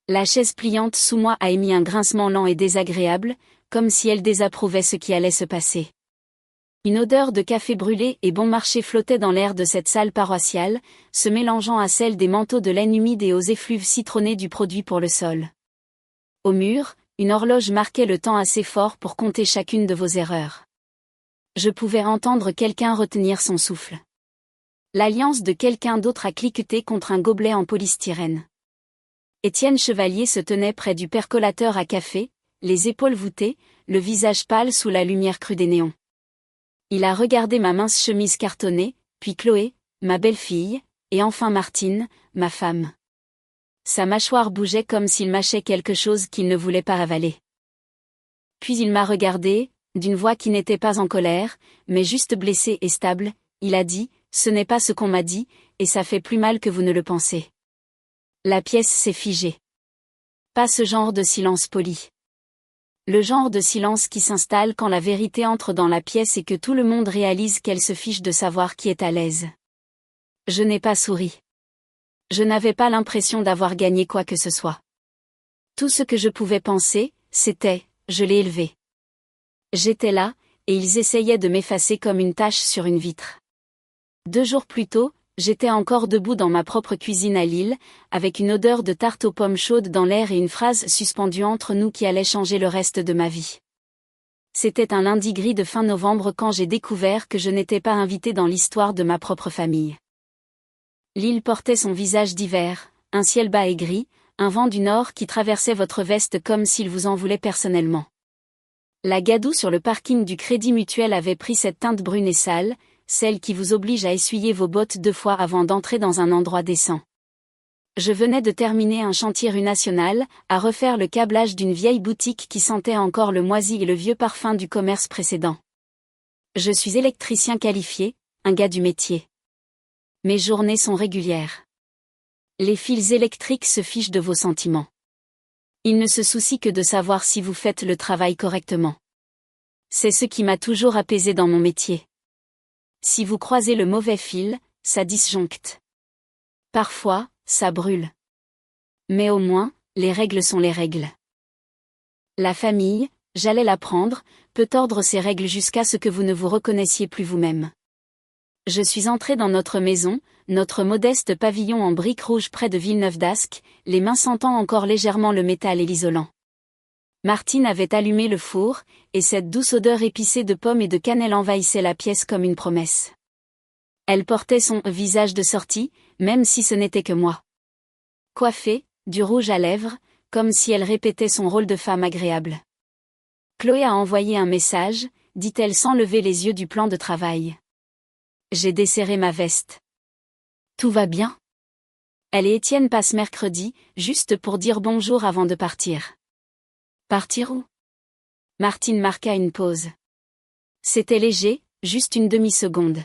La chaise pliante sous moi a émis un grincement lent et désagréable, comme si elle désapprouvait ce qui allait se passer. Une odeur de café brûlé et bon marché flottait dans l'air de cette salle paroissiale, se mélangeant à celle des manteaux de laine humide et aux effluves citronnés du produit pour le sol. Au mur, une horloge marquait le temps assez fort pour compter chacune de vos erreurs. Je pouvais entendre quelqu'un retenir son souffle. L'alliance de quelqu'un d'autre a cliqueté contre un gobelet en polystyrène. Étienne Chevalier se tenait près du percolateur à café, les épaules voûtées, le visage pâle sous la lumière crue des néons. Il a regardé ma mince chemise cartonnée, puis Chloé, ma belle-fille, et enfin Martine, ma femme. Sa mâchoire bougeait comme s'il mâchait quelque chose qu'il ne voulait pas avaler. Puis il m'a regardé, d'une voix qui n'était pas en colère, mais juste blessée et stable, il a dit, « Ce n'est pas ce qu'on m'a dit, et ça fait plus mal que vous ne le pensez. » La pièce s'est figée. Pas ce genre de silence poli. Le genre de silence qui s'installe quand la vérité entre dans la pièce et que tout le monde réalise qu'elle se fiche de savoir qui est à l'aise. Je n'ai pas souri. Je n'avais pas l'impression d'avoir gagné quoi que ce soit. Tout ce que je pouvais penser, c'était, je l'ai élevé. J'étais là, et ils essayaient de m'effacer comme une tache sur une vitre. 2 jours plus tôt, j'étais encore debout dans ma propre cuisine à Lille, avec une odeur de tarte aux pommes chaude dans l'air et une phrase suspendue entre nous qui allait changer le reste de ma vie. C'était un lundi gris de fin novembre quand j'ai découvert que je n'étais pas invitée dans l'histoire de ma propre famille. L'île portait son visage d'hiver, un ciel bas et gris, un vent du nord qui traversait votre veste comme s'il vous en voulait personnellement. La gadoue sur le parking du Crédit Mutuel avait pris cette teinte brune et sale, celle qui vous oblige à essuyer vos bottes 2 fois avant d'entrer dans un endroit décent. Je venais de terminer un chantier rue Nationale, à refaire le câblage d'une vieille boutique qui sentait encore le moisi et le vieux parfum du commerce précédent. Je suis électricien qualifié, un gars du métier. Mes journées sont régulières. Les fils électriques se fichent de vos sentiments. Ils ne se soucient que de savoir si vous faites le travail correctement. C'est ce qui m'a toujours apaisé dans mon métier. Si vous croisez le mauvais fil, ça disjoncte. Parfois, ça brûle. Mais au moins, les règles sont les règles. La famille, j'allais l'apprendre, peut tordre ses règles jusqu'à ce que vous ne vous reconnaissiez plus vous-même. Je suis entrée dans notre maison, notre modeste pavillon en briques rouges près de Villeneuve d'Ascq, les mains sentant encore légèrement le métal et l'isolant. Martine avait allumé le four, et cette douce odeur épicée de pommes et de cannelle envahissait la pièce comme une promesse. Elle portait son visage de sortie, même si ce n'était que moi. Coiffée, du rouge à lèvres, comme si elle répétait son rôle de femme agréable. Chloé a envoyé un message, dit-elle sans lever les yeux du plan de travail. J'ai desserré ma veste. Tout va bien? Elle et Étienne passent mercredi, juste pour dire bonjour avant de partir. Partir où? Martine marqua une pause. C'était léger, juste une demi-seconde.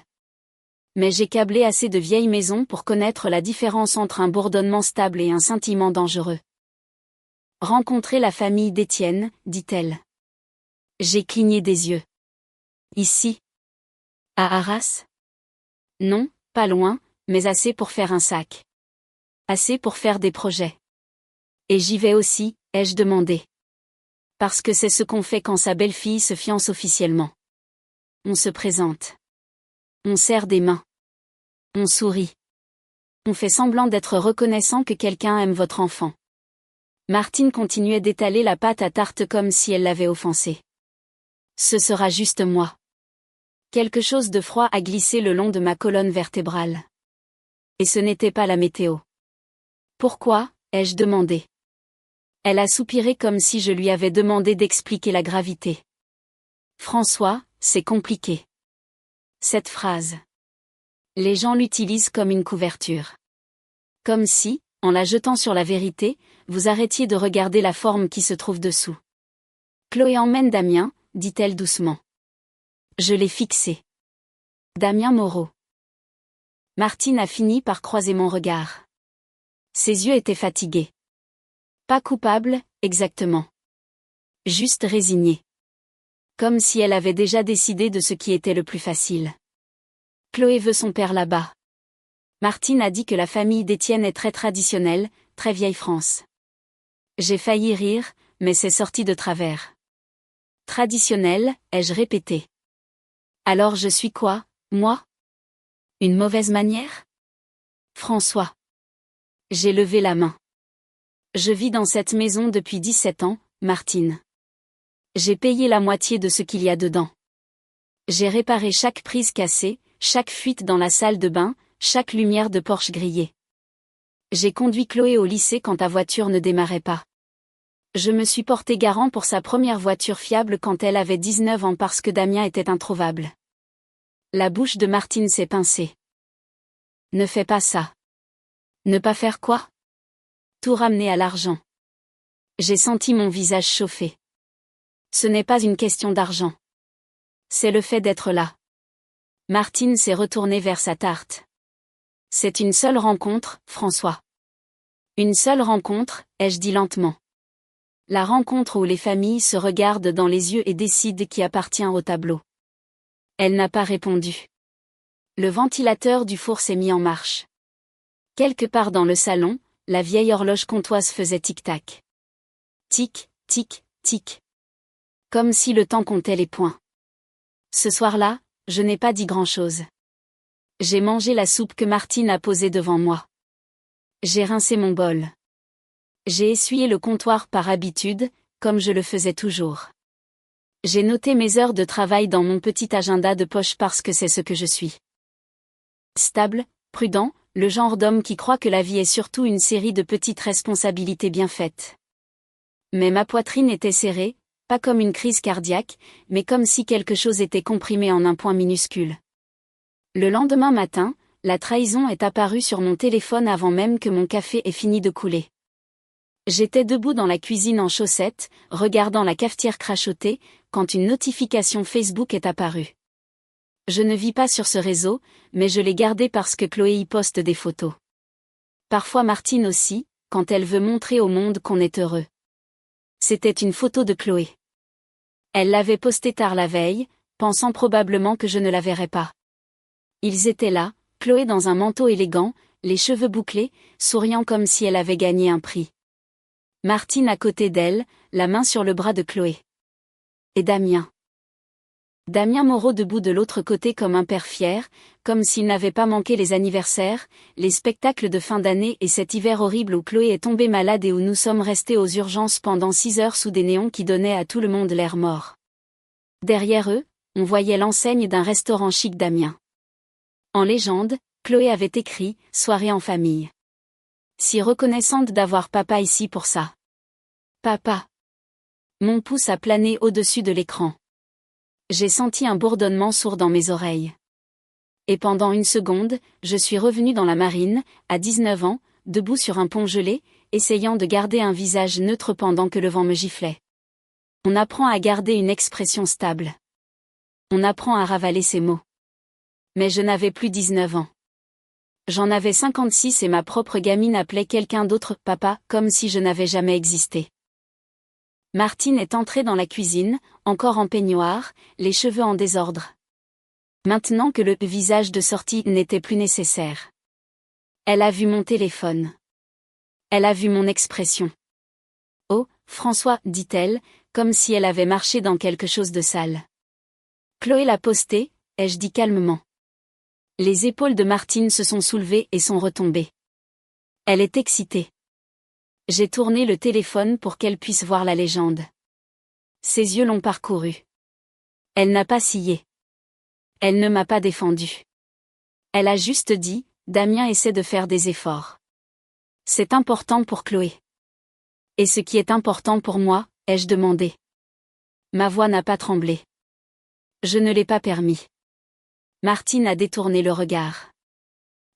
Mais j'ai câblé assez de vieilles maisons pour connaître la différence entre un bourdonnement stable et un scintillement dangereux. Rencontrer la famille d'Étienne, dit-elle. J'ai cligné des yeux. Ici? À Arras? Non, pas loin, mais assez pour faire un sac. Assez pour faire des projets. Et j'y vais aussi, ai-je demandé. Parce que c'est ce qu'on fait quand sa belle-fille se fiance officiellement. On se présente. On serre des mains. On sourit. On fait semblant d'être reconnaissant que quelqu'un aime votre enfant. Martine continuait d'étaler la pâte à tarte comme si elle l'avait offensé. Ce sera juste moi. Quelque chose de froid a glissé le long de ma colonne vertébrale. Et ce n'était pas la météo. Pourquoi, ai-je demandé. Elle a soupiré comme si je lui avais demandé d'expliquer la gravité. François, c'est compliqué. Cette phrase. Les gens l'utilisent comme une couverture. Comme si, en la jetant sur la vérité, vous arrêtiez de regarder la forme qui se trouve dessous. Chloé emmène Damien, dit-elle doucement. Je l'ai fixé. Damien Moreau. Martine a fini par croiser mon regard. Ses yeux étaient fatigués. Pas coupable, exactement. Juste résignée. Comme si elle avait déjà décidé de ce qui était le plus facile. Chloé veut son père là-bas. Martine a dit que la famille d'Étienne est très traditionnelle, très vieille France. J'ai failli rire, mais c'est sorti de travers. Traditionnel, ai-je répété. Alors je suis quoi, moi? Une mauvaise manière? François. J'ai levé la main. Je vis dans cette maison depuis 17 ans, Martine. J'ai payé la moitié de ce qu'il y a dedans. J'ai réparé chaque prise cassée, chaque fuite dans la salle de bain, chaque lumière de Porsche grillée. J'ai conduit Chloé au lycée quand ta voiture ne démarrait pas. Je me suis porté garant pour sa première voiture fiable quand elle avait 19 ans parce que Damien était introuvable. La bouche de Martine s'est pincée. Ne fais pas ça. Ne pas faire quoi? Tout ramener à l'argent. J'ai senti mon visage chauffer. Ce n'est pas une question d'argent. C'est le fait d'être là. Martine s'est retournée vers sa tarte. C'est une seule rencontre, François. Une seule rencontre, ai-je dit lentement. La rencontre où les familles se regardent dans les yeux et décident qui appartient au tableau. Elle n'a pas répondu. Le ventilateur du four s'est mis en marche. Quelque part dans le salon, la vieille horloge comtoise faisait tic-tac. Tic, tic, tic. Comme si le temps comptait les points. Ce soir-là, je n'ai pas dit grand-chose. J'ai mangé la soupe que Martine a posée devant moi. J'ai rincé mon bol. J'ai essuyé le comptoir par habitude, comme je le faisais toujours. J'ai noté mes heures de travail dans mon petit agenda de poche parce que c'est ce que je suis. Stable, prudent, le genre d'homme qui croit que la vie est surtout une série de petites responsabilités bien faites. Mais ma poitrine était serrée, pas comme une crise cardiaque, mais comme si quelque chose était comprimé en un point minuscule. Le lendemain matin, la trahison est apparue sur mon téléphone avant même que mon café ait fini de couler. J'étais debout dans la cuisine en chaussettes, regardant la cafetière crachoter, quand une notification Facebook est apparue. Je ne vis pas sur ce réseau, mais je l'ai gardé parce que Chloé y poste des photos. Parfois Martine aussi, quand elle veut montrer au monde qu'on est heureux. C'était une photo de Chloé. Elle l'avait postée tard la veille, pensant probablement que je ne la verrais pas. Ils étaient là, Chloé dans un manteau élégant, les cheveux bouclés, souriant comme si elle avait gagné un prix. Martine à côté d'elle, la main sur le bras de Chloé. Et Damien. Damien Moreau debout de l'autre côté comme un père fier, comme s'il n'avait pas manqué les anniversaires, les spectacles de fin d'année et cet hiver horrible où Chloé est tombée malade et où nous sommes restés aux urgences pendant 6 heures sous des néons qui donnaient à tout le monde l'air mort. Derrière eux, on voyait l'enseigne d'un restaurant chic d'Amiens. En légende, Chloé avait écrit « Soirée en famille ». Si reconnaissante d'avoir papa ici pour ça. Papa. Mon pouce a plané au-dessus de l'écran. J'ai senti un bourdonnement sourd dans mes oreilles. Et pendant une seconde, je suis revenue dans la marine, à 19 ans, debout sur un pont gelé, essayant de garder un visage neutre pendant que le vent me giflait. On apprend à garder une expression stable. On apprend à ravaler ses mots. Mais je n'avais plus 19 ans. J'en avais 56 et ma propre gamine appelait quelqu'un d'autre « papa » comme si je n'avais jamais existé. Martine est entrée dans la cuisine, encore en peignoir, les cheveux en désordre. Maintenant que le visage de sortie n'était plus nécessaire. Elle a vu mon téléphone. Elle a vu mon expression. « Oh, François » dit-elle, comme si elle avait marché dans quelque chose de sale. Chloé l'a posté, ai-je dit calmement. Les épaules de Martine se sont soulevées et sont retombées. Elle est excitée. J'ai tourné le téléphone pour qu'elle puisse voir la légende. Ses yeux l'ont parcouru. Elle n'a pas scié. Elle ne m'a pas défendu. Elle a juste dit, Damien essaie de faire des efforts. C'est important pour Chloé. Et ce qui est important pour moi, ai-je demandé. Ma voix n'a pas tremblé. Je ne l'ai pas permis. Martine a détourné le regard.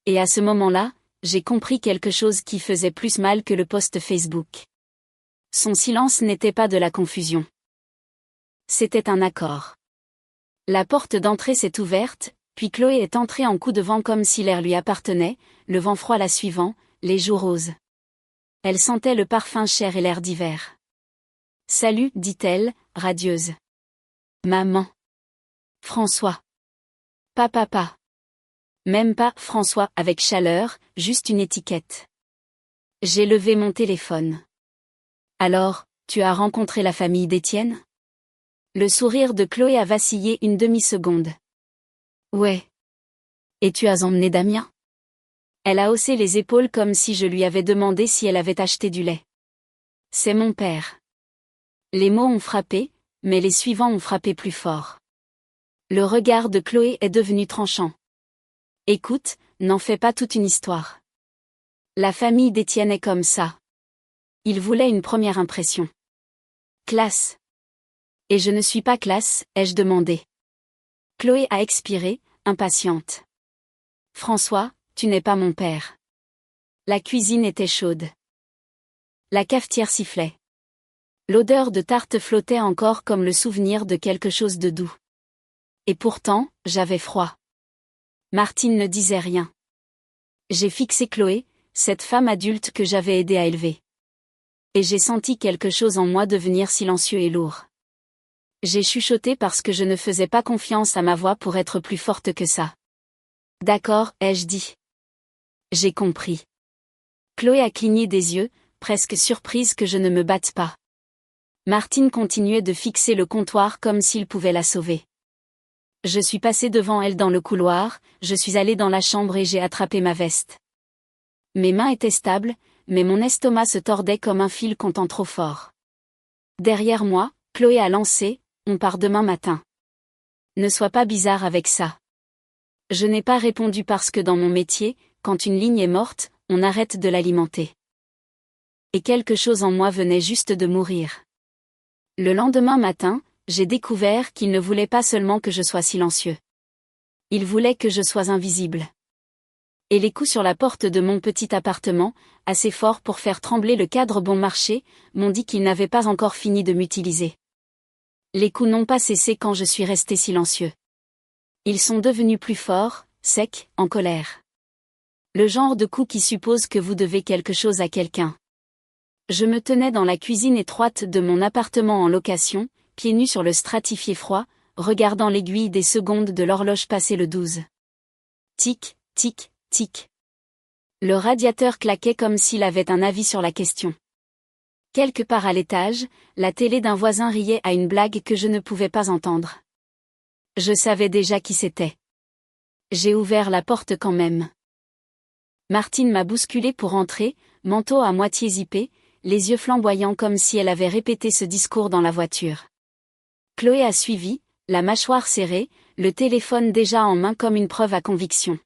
Et à ce moment-là, j'ai compris quelque chose qui faisait plus mal que le post Facebook. Son silence n'était pas de la confusion. C'était un accord. La porte d'entrée s'est ouverte, puis Chloé est entrée en coup de vent comme si l'air lui appartenait, le vent froid la suivant, les joues roses. Elle sentait le parfum cher et l'air d'hiver. « Salut » dit-elle, radieuse. « Maman. »« François. » « Papa. » Même pas « François » avec chaleur, juste une étiquette. J'ai levé mon téléphone. Alors, tu as rencontré la famille d'Étienne? Le sourire de Chloé a vacillé une demi-seconde. Ouais. Et tu as emmené Damien? Elle a haussé les épaules comme si je lui avais demandé si elle avait acheté du lait. C'est mon père. Les mots ont frappé, mais les suivants ont frappé plus fort. Le regard de Chloé est devenu tranchant. Écoute, n'en fais pas toute une histoire. La famille d'Étienne est comme ça. Il voulait une première impression. Classe. Et je ne suis pas classe, ai-je demandé. Chloé a expiré, impatiente. François, tu n'es pas mon père. La cuisine était chaude. La cafetière sifflait. L'odeur de tarte flottait encore comme le souvenir de quelque chose de doux. Et pourtant, j'avais froid. Martine ne disait rien. J'ai fixé Chloé, cette femme adulte que j'avais aidé à élever. Et j'ai senti quelque chose en moi devenir silencieux et lourd. J'ai chuchoté parce que je ne faisais pas confiance à ma voix pour être plus forte que ça. D'accord, ai-je dit. J'ai compris. Chloé a cligné des yeux, presque surprise que je ne me batte pas. Martine continuait de fixer le comptoir comme s'il pouvait la sauver. Je suis passée devant elle dans le couloir, je suis allée dans la chambre et j'ai attrapé ma veste. Mes mains étaient stables, mais mon estomac se tordait comme un fil comptant trop fort. Derrière moi, Chloé a lancé, on part demain matin. Ne sois pas bizarre avec ça. Je n'ai pas répondu parce que dans mon métier, quand une ligne est morte, on arrête de l'alimenter. Et quelque chose en moi venait juste de mourir. Le lendemain matin, j'ai découvert qu'il ne voulait pas seulement que je sois silencieux. Il voulait que je sois invisible. Et les coups sur la porte de mon petit appartement, assez forts pour faire trembler le cadre bon marché, m'ont dit qu'il n'avait pas encore fini de m'utiliser. Les coups n'ont pas cessé quand je suis resté silencieux. Ils sont devenus plus forts, secs, en colère. Le genre de coup qui suppose que vous devez quelque chose à quelqu'un. Je me tenais dans la cuisine étroite de mon appartement en location, pieds nus sur le stratifié froid, regardant l'aiguille des secondes de l'horloge passer le 12. Tic, tic, tic. Le radiateur claquait comme s'il avait un avis sur la question. Quelque part à l'étage, la télé d'un voisin riait à une blague que je ne pouvais pas entendre. Je savais déjà qui c'était. J'ai ouvert la porte quand même. Martine m'a bousculé pour entrer, manteau à moitié zippé, les yeux flamboyants comme si elle avait répété ce discours dans la voiture. Chloé a suivi, la mâchoire serrée, le téléphone déjà en main comme une preuve à conviction.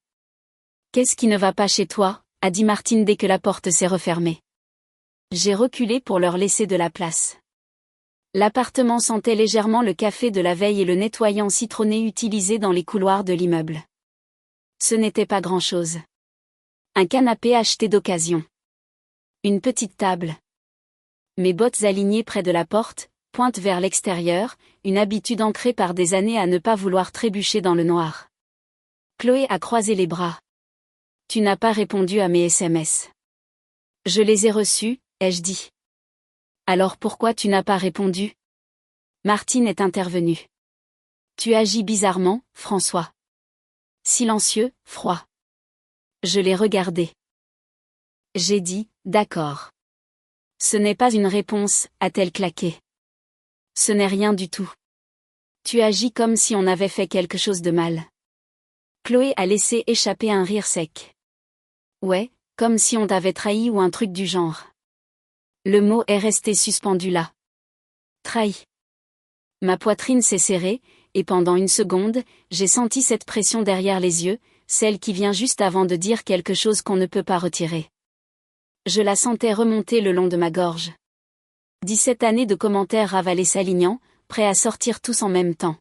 « Qu'est-ce qui ne va pas chez toi ?» a dit Martine dès que la porte s'est refermée. J'ai reculé pour leur laisser de la place. L'appartement sentait légèrement le café de la veille et le nettoyant citronné utilisé dans les couloirs de l'immeuble. Ce n'était pas grand-chose. Un canapé acheté d'occasion. Une petite table. Mes bottes alignées près de la porte, pointent vers l'extérieur, une habitude ancrée par des années à ne pas vouloir trébucher dans le noir. Chloé a croisé les bras. Tu n'as pas répondu à mes SMS. Je les ai reçus, ai-je dit. Alors pourquoi tu n'as pas répondu? Martine est intervenue. Tu agis bizarrement, François. Silencieux, froid. Je l'ai regardé. J'ai dit, d'accord. Ce n'est pas une réponse, a-t-elle claqué. Ce n'est rien du tout. Tu agis comme si on avait fait quelque chose de mal. Chloé a laissé échapper un rire sec. Ouais, comme si on t'avait trahi ou un truc du genre. Le mot est resté suspendu là. Trahi. Ma poitrine s'est serrée, et pendant une seconde, j'ai senti cette pression derrière les yeux, celle qui vient juste avant de dire quelque chose qu'on ne peut pas retirer. Je la sentais remonter le long de ma gorge. 17 années de commentaires ravalés s'alignant, prêts à sortir tous en même temps.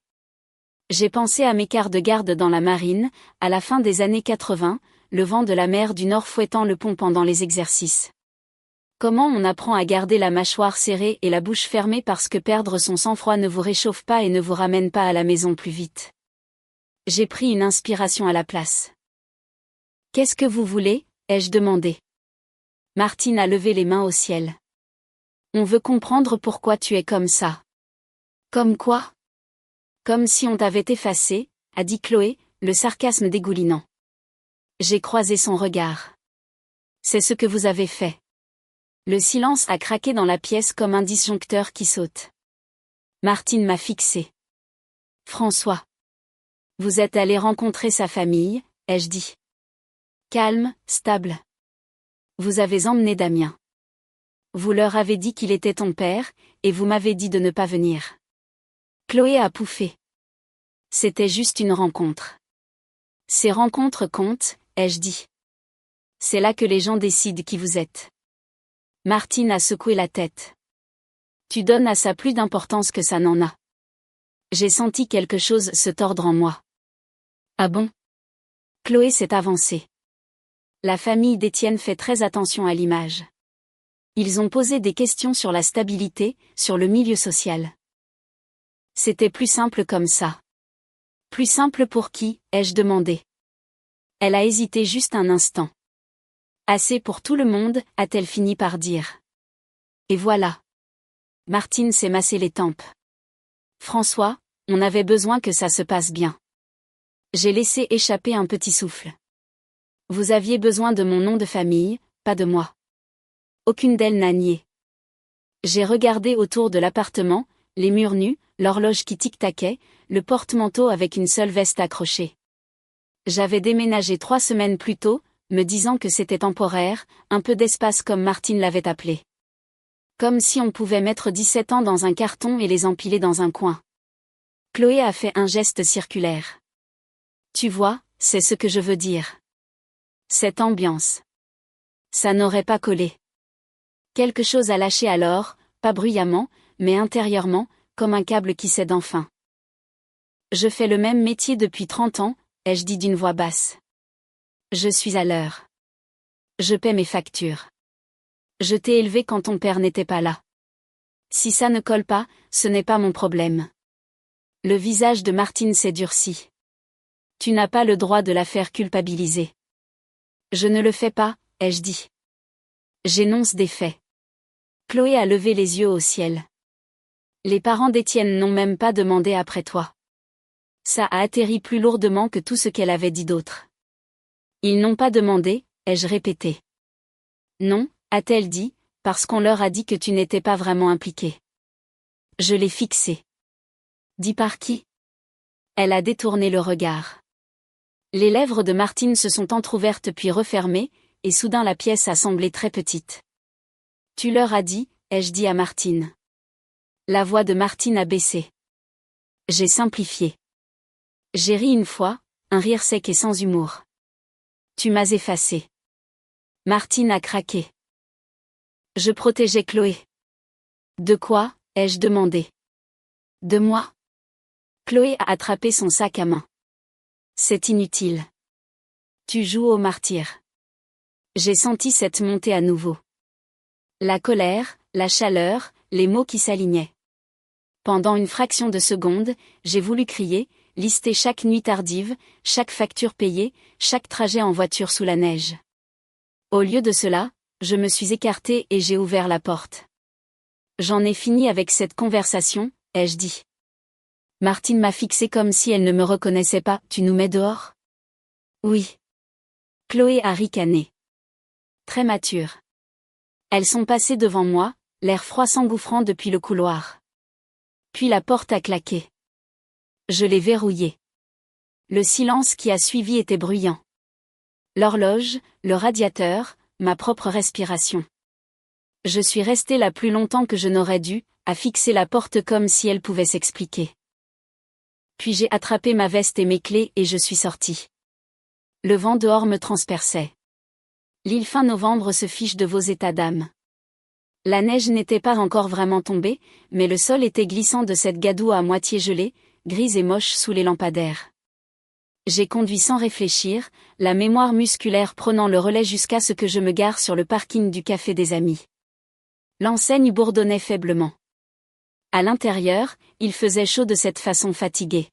J'ai pensé à mes quarts de garde dans la marine, à la fin des années 80, le vent de la mer du Nord fouettant le pont pendant les exercices. Comment on apprend à garder la mâchoire serrée et la bouche fermée parce que perdre son sang-froid ne vous réchauffe pas et ne vous ramène pas à la maison plus vite. J'ai pris une inspiration à la place. « Qu'est-ce que vous voulez ?» ai-je demandé. Martine a levé les mains au ciel. « On veut comprendre pourquoi tu es comme ça. »« Comme quoi ?»« Comme si on t'avait effacé, » a dit Chloé, le sarcasme dégoulinant. J'ai croisé son regard. « C'est ce que vous avez fait. » Le silence a craqué dans la pièce comme un disjoncteur qui saute. Martine m'a fixé. François. Vous êtes allé rencontrer sa famille, ai-je dit. Calme, stable. Vous avez emmené Damien. Vous leur avez dit qu'il était ton père, et vous m'avez dit de ne pas venir. Chloé a pouffé. C'était juste une rencontre. Ces rencontres comptent, ai-je dit. C'est là que les gens décident qui vous êtes. Martine a secoué la tête. Tu donnes à ça plus d'importance que ça n'en a. J'ai senti quelque chose se tordre en moi. Ah bon? Chloé s'est avancée. La famille d'Étienne fait très attention à l'image. Ils ont posé des questions sur la stabilité, sur le milieu social. C'était plus simple comme ça. Plus simple pour qui, ai-je demandé. Elle a hésité juste un instant. Assez pour tout le monde, a-t-elle fini par dire. Et voilà. Martine s'est massé les tempes. François, on avait besoin que ça se passe bien. J'ai laissé échapper un petit souffle. Vous aviez besoin de mon nom de famille, pas de moi. Aucune d'elles n'a nié. J'ai regardé autour de l'appartement, les murs nus, l'horloge qui tic-taquait, le porte-manteau avec une seule veste accrochée. J'avais déménagé 3 semaines plus tôt, me disant que c'était temporaire, un peu d'espace comme Martine l'avait appelé. Comme si on pouvait mettre 17 ans dans un carton et les empiler dans un coin. Chloé a fait un geste circulaire. Tu vois, c'est ce que je veux dire. Cette ambiance. Ça n'aurait pas collé. Quelque chose a lâché alors, pas bruyamment, mais intérieurement, comme un câble qui cède enfin. Je fais le même métier depuis 30 ans, ai-je dit d'une voix basse. Je suis à l'heure. Je paie mes factures. Je t'ai élevé quand ton père n'était pas là. Si ça ne colle pas, ce n'est pas mon problème. Le visage de Martine s'est durci. Tu n'as pas le droit de la faire culpabiliser. Je ne le fais pas, ai-je dit. J'énonce des faits. Chloé a levé les yeux au ciel. Les parents d'Étienne n'ont même pas demandé après toi. Ça a atterri plus lourdement que tout ce qu'elle avait dit d'autre. Ils n'ont pas demandé, ai-je répété. Non, a-t-elle dit, parce qu'on leur a dit que tu n'étais pas vraiment impliqué. Je l'ai fixé. Dit par qui? Elle a détourné le regard. Les lèvres de Martine se sont entr'ouvertes puis refermées, et soudain la pièce a semblé très petite. Tu leur as dit, ai-je dit à Martine. La voix de Martine a baissé. J'ai simplifié. J'ai ri une fois, un rire sec et sans humour. Tu m'as effacé. Martine a craqué. Je protégeais Chloé. De quoi, ai-je demandé. De moi. Chloé a attrapé son sac à main. C'est inutile. Tu joues au martyr. J'ai senti cette montée à nouveau. La colère, la chaleur, les mots qui s'alignaient. Pendant une fraction de seconde, j'ai voulu crier, lister chaque nuit tardive, chaque facture payée, chaque trajet en voiture sous la neige. Au lieu de cela, je me suis écartée et j'ai ouvert la porte. J'en ai fini avec cette conversation, ai-je dit. Martine m'a fixé comme si elle ne me reconnaissait pas. Tu nous mets dehors? Oui. Chloé a ricané. Très mature. Elles sont passées devant moi, l'air froid s'engouffrant depuis le couloir. Puis la porte a claqué. Je l'ai verrouillée. Le silence qui a suivi était bruyant. L'horloge, le radiateur, ma propre respiration. Je suis restée là plus longtemps que je n'aurais dû, à fixer la porte comme si elle pouvait s'expliquer. Puis j'ai attrapé ma veste et mes clés et je suis sortie. Le vent dehors me transperçait. L'île fin novembre se fiche de vos états d'âme. La neige n'était pas encore vraiment tombée, mais le sol était glissant de cette gadoue à moitié gelée, grise et moche sous les lampadaires. J'ai conduit sans réfléchir, la mémoire musculaire prenant le relais jusqu'à ce que je me gare sur le parking du Café des Amis. L'enseigne bourdonnait faiblement. À l'intérieur, il faisait chaud de cette façon fatiguée.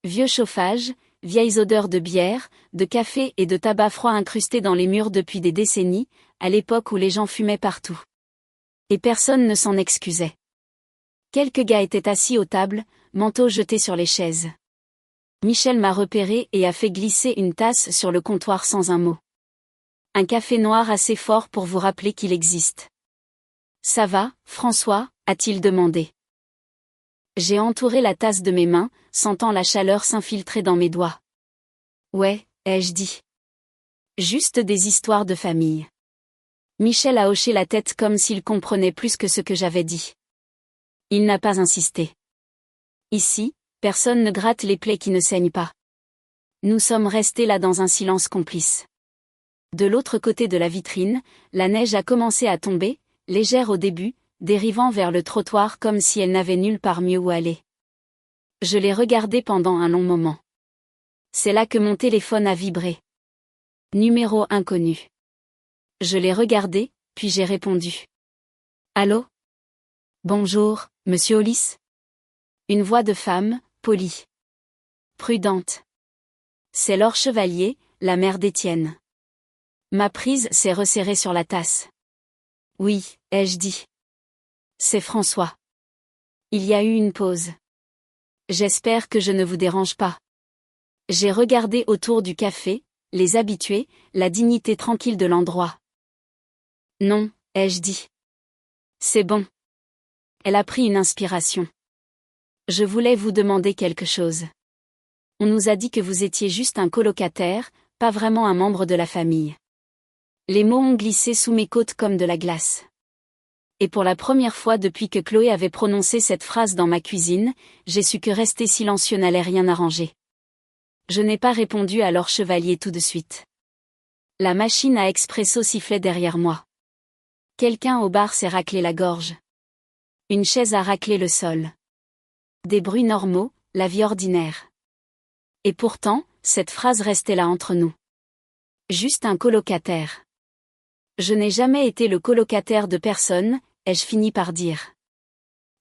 Vieux chauffage, vieilles odeurs de bière, de café et de tabac froid incrustés dans les murs depuis des décennies, à l'époque où les gens fumaient partout. Et personne ne s'en excusait. Quelques gars étaient assis aux tables, manteaux jetés sur les chaises. Michel m'a repéré et a fait glisser une tasse sur le comptoir sans un mot. Un café noir assez fort pour vous rappeler qu'il existe. Ça va, François, a-t-il demandé. J'ai entouré la tasse de mes mains, sentant la chaleur s'infiltrer dans mes doigts. Ouais, ai-je dit. Juste des histoires de famille. Michel a hoché la tête comme s'il comprenait plus que ce que j'avais dit. Il n'a pas insisté. Ici, personne ne gratte les plaies qui ne saignent pas. Nous sommes restés là dans un silence complice. De l'autre côté de la vitrine, la neige a commencé à tomber, légère au début, dérivant vers le trottoir comme si elle n'avait nulle part mieux où aller. Je l'ai regardé pendant un long moment. C'est là que mon téléphone a vibré. Numéro inconnu. Je l'ai regardé, puis j'ai répondu. Allô? Bonjour, monsieur Hollis? Une voix de femme, polie. Prudente. C'est Laure Chevalier, la mère d'Étienne. Ma prise s'est resserrée sur la tasse. Oui, ai-je dit. C'est François. Il y a eu une pause. J'espère que je ne vous dérange pas. J'ai regardé autour du café, les habitués, la dignité tranquille de l'endroit. Non, ai-je dit. C'est bon. Elle a pris une inspiration. Je voulais vous demander quelque chose. On nous a dit que vous étiez juste un colocataire, pas vraiment un membre de la famille. Les mots ont glissé sous mes côtes comme de la glace. Et pour la première fois depuis que Chloé avait prononcé cette phrase dans ma cuisine, j'ai su que rester silencieux n'allait rien arranger. Je n'ai pas répondu à Laure Chevalier tout de suite. La machine à expresso sifflait derrière moi. Quelqu'un au bar s'est raclé la gorge. Une chaise a raclé le sol. Des bruits normaux, la vie ordinaire. Et pourtant, cette phrase restait là entre nous. Juste un colocataire. Je n'ai jamais été le colocataire de personne, ai-je fini par dire.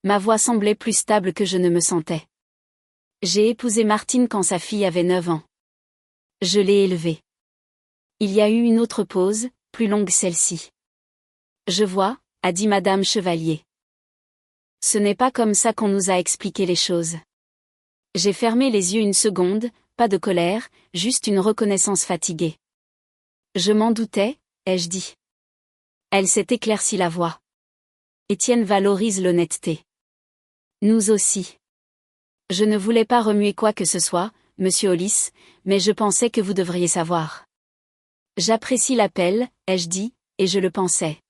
Ma voix semblait plus stable que je ne me sentais. J'ai épousé Martine quand sa fille avait 9 ans. Je l'ai élevée. Il y a eu une autre pause, plus longue celle-ci. Je vois, a dit Madame Chevalier. Ce n'est pas comme ça qu'on nous a expliqué les choses. J'ai fermé les yeux une seconde, pas de colère, juste une reconnaissance fatiguée. Je m'en doutais, ai-je dit. Elle s'est éclaircie la voix. Étienne valorise l'honnêteté. Nous aussi. Je ne voulais pas remuer quoi que ce soit, monsieur Hollis, mais je pensais que vous devriez savoir. J'apprécie l'appel, ai-je dit, et je le pensais.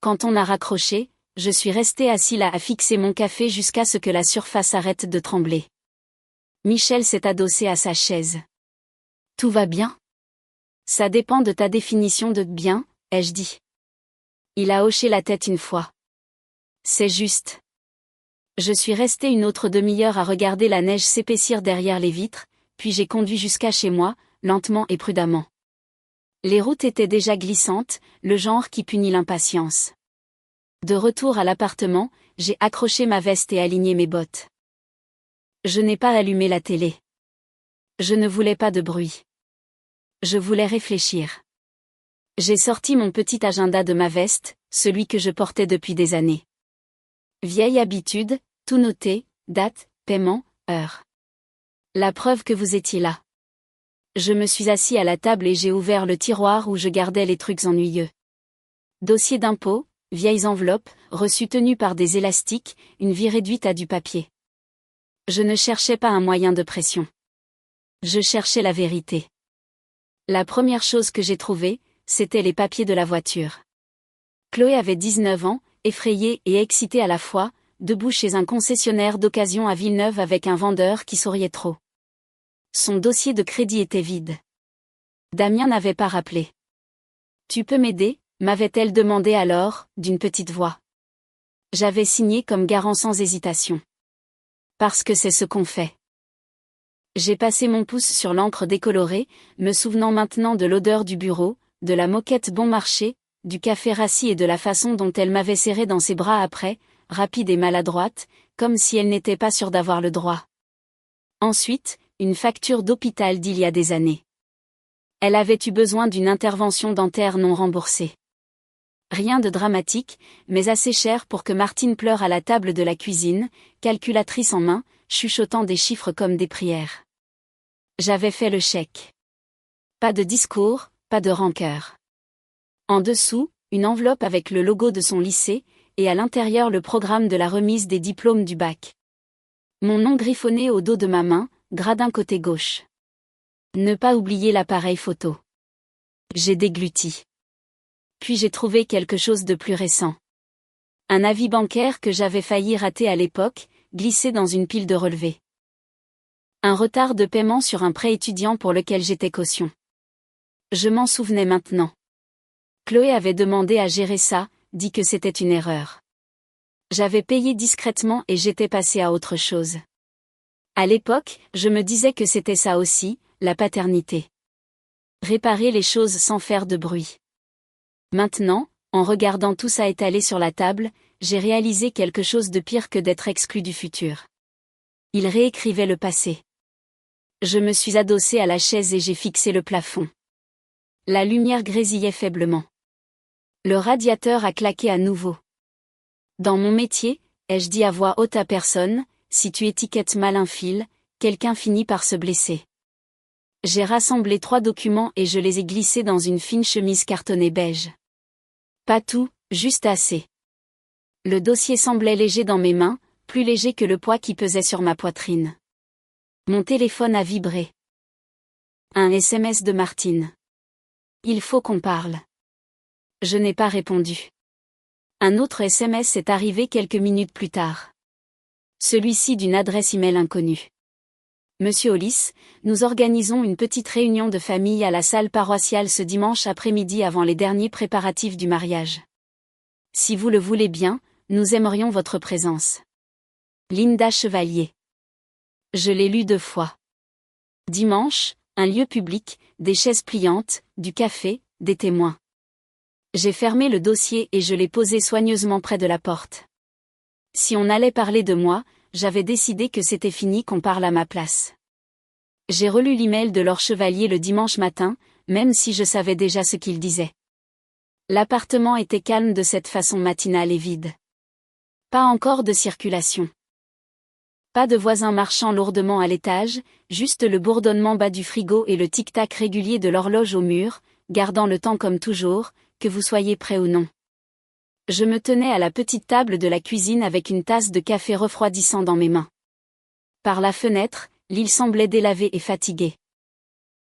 Quand on a raccroché, je suis resté assis là à fixer mon café jusqu'à ce que la surface arrête de trembler. Michel s'est adossé à sa chaise. Tout va bien? Ça dépend de ta définition de bien, ai-je dit. Il a hoché la tête une fois. C'est juste. Je suis resté une autre demi-heure à regarder la neige s'épaissir derrière les vitres, puis j'ai conduit jusqu'à chez moi, lentement et prudemment. Les routes étaient déjà glissantes, le genre qui punit l'impatience. De retour à l'appartement, j'ai accroché ma veste et aligné mes bottes. Je n'ai pas allumé la télé. Je ne voulais pas de bruit. Je voulais réfléchir. J'ai sorti mon petit agenda de ma veste, celui que je portais depuis des années. Vieille habitude, tout noté, date, paiement, heure. La preuve que vous étiez là. Je me suis assis à la table et j'ai ouvert le tiroir où je gardais les trucs ennuyeux. Dossier d'impôt, vieilles enveloppes, reçus tenus par des élastiques, une vie réduite à du papier. Je ne cherchais pas un moyen de pression. Je cherchais la vérité. La première chose que j'ai trouvée, c'était les papiers de la voiture. Chloé avait 19 ans, effrayée et excitée à la fois, debout chez un concessionnaire d'occasion à Villeneuve avec un vendeur qui souriait trop. Son dossier de crédit était vide. Damien n'avait pas rappelé. « Tu peux m'aider ?» m'avait-elle demandé alors, d'une petite voix. J'avais signé comme garant sans hésitation. Parce que c'est ce qu'on fait. J'ai passé mon pouce sur l'encre décolorée, me souvenant maintenant de l'odeur du bureau, de la moquette bon marché, du café rassis et de la façon dont elle m'avait serré dans ses bras après, rapide et maladroite, comme si elle n'était pas sûre d'avoir le droit. Ensuite, une facture d'hôpital d'il y a des années. Elle avait eu besoin d'une intervention dentaire non remboursée. Rien de dramatique, mais assez cher pour que Martine pleure à la table de la cuisine, calculatrice en main, chuchotant des chiffres comme des prières. J'avais fait le chèque. Pas de discours, pas de rancœur. En dessous, une enveloppe avec le logo de son lycée, et à l'intérieur le programme de la remise des diplômes du bac. Mon nom griffonné au dos de ma main, gradin côté gauche. Ne pas oublier l'appareil photo. J'ai dégluti. Puis j'ai trouvé quelque chose de plus récent. Un avis bancaire que j'avais failli rater à l'époque, glissé dans une pile de relevés. Un retard de paiement sur un prêt étudiant pour lequel j'étais caution. Je m'en souvenais maintenant. Chloé avait demandé à gérer ça, dit que c'était une erreur. J'avais payé discrètement et j'étais passé à autre chose. À l'époque, je me disais que c'était ça aussi, la paternité. Réparer les choses sans faire de bruit. Maintenant, en regardant tout ça étalé sur la table, j'ai réalisé quelque chose de pire que d'être exclu du futur. Il réécrivait le passé. Je me suis adossé à la chaise et j'ai fixé le plafond. La lumière grésillait faiblement. Le radiateur a claqué à nouveau. Dans mon métier, ai-je dit à voix haute à personne, si tu étiquettes mal un fil, quelqu'un finit par se blesser. J'ai rassemblé 3 documents et je les ai glissés dans une fine chemise cartonnée beige. Pas tout, juste assez. Le dossier semblait léger dans mes mains, plus léger que le poids qui pesait sur ma poitrine. Mon téléphone a vibré. Un SMS de Martine. Il faut qu'on parle. Je n'ai pas répondu. Un autre SMS est arrivé quelques minutes plus tard. Celui-ci d'une adresse email inconnue. Monsieur Hollis, nous organisons une petite réunion de famille à la salle paroissiale ce dimanche après-midi avant les derniers préparatifs du mariage. Si vous le voulez bien, nous aimerions votre présence. Linda Chevalier. Je l'ai lu 2 fois. Dimanche, un lieu public, des chaises pliantes, du café, des témoins. J'ai fermé le dossier et je l'ai posé soigneusement près de la porte. Si on allait parler de moi, j'avais décidé que c'était fini qu'on parle à ma place. J'ai relu l'email de Laure Chevalier le dimanche matin, même si je savais déjà ce qu'il disait. L'appartement était calme de cette façon matinale et vide. Pas encore de circulation. Pas de voisins marchant lourdement à l'étage, juste le bourdonnement bas du frigo et le tic-tac régulier de l'horloge au mur, gardant le temps comme toujours, que vous soyez prêt ou non. Je me tenais à la petite table de la cuisine avec une tasse de café refroidissant dans mes mains. Par la fenêtre, l'île semblait délavée et fatiguée.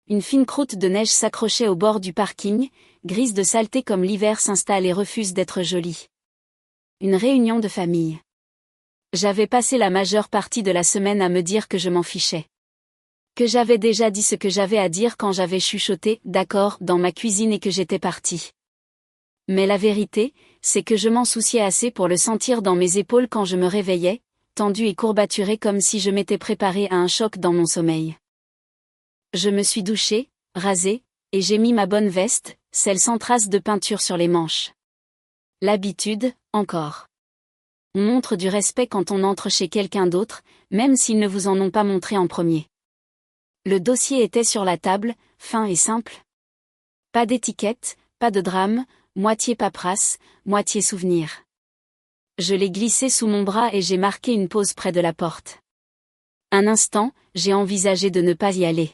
Une fine croûte de neige s'accrochait au bord du parking, grise de saleté comme l'hiver s'installe et refuse d'être jolie. Une réunion de famille. J'avais passé la majeure partie de la semaine à me dire que je m'en fichais. Que j'avais déjà dit ce que j'avais à dire quand j'avais chuchoté « d'accord » dans ma cuisine et que j'étais partie. Mais la vérité, c'est que je m'en souciais assez pour le sentir dans mes épaules quand je me réveillais, tendue et courbaturée comme si je m'étais préparée à un choc dans mon sommeil. Je me suis douchée, rasée, et j'ai mis ma bonne veste, celle sans trace de peinture sur les manches. L'habitude, encore. On montre du respect quand on entre chez quelqu'un d'autre, même s'ils ne vous en ont pas montré en premier. Le dossier était sur la table, fin et simple. Pas d'étiquette, pas de drame, moitié paperasse, moitié souvenir. Je l'ai glissé sous mon bras et j'ai marqué une pause près de la porte. Un instant, j'ai envisagé de ne pas y aller.